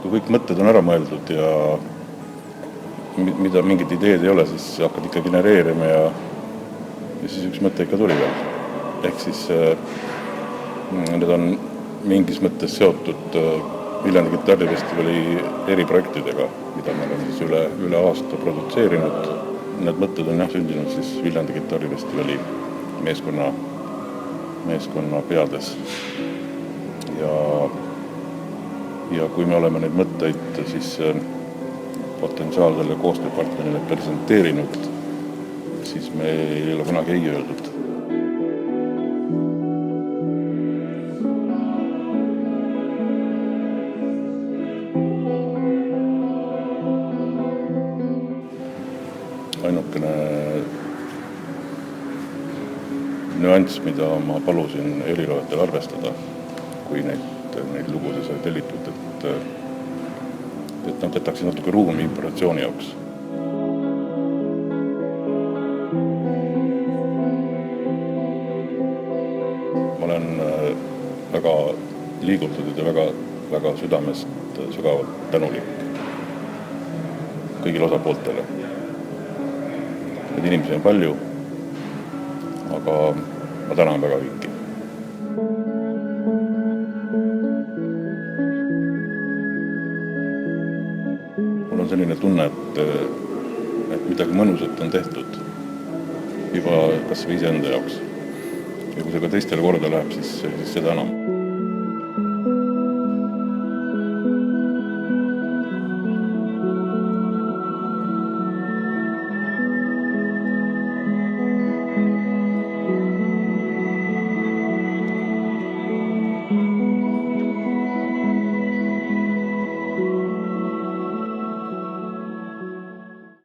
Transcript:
kui kõik mõtted on ära mõeldud ja mida mingid ideed ei ole, siis hakkad ikka genereerima ja siis üks mõte ikka tuli veel. Ehk siis need on mingis mõttes seotud Viljandi Kitarrifestivali eriprojektidega, mida me oleme siis üle aasta produtseerinud. Need mõtted on sündinud siis Viljandi Kitarrifestivali meeskonna peades. Ja kui me oleme neid mõtteid siis potentsiaalsele koostööpartnerile presenteerinud, siis me ei ole kunagi ei öeldud. Ainukene nüanss, mida ma palusin heliloojatel arvestada, kui neid lugusid sai tellitud, et nad võtaksid natuke ruumi improvisatsiooni jaoks. Ma olen väga liigutatud ja väga südamest sügavalt tänulik kõigile osapooltele. Neid inimesi on palju, aga ma tänan väga kõiki. Mul on selline tunne, et midagi mõnusat on tehtud juba kas või iseenda jaoks. Ja kui see ka teistele korda läheb, siis seda enam.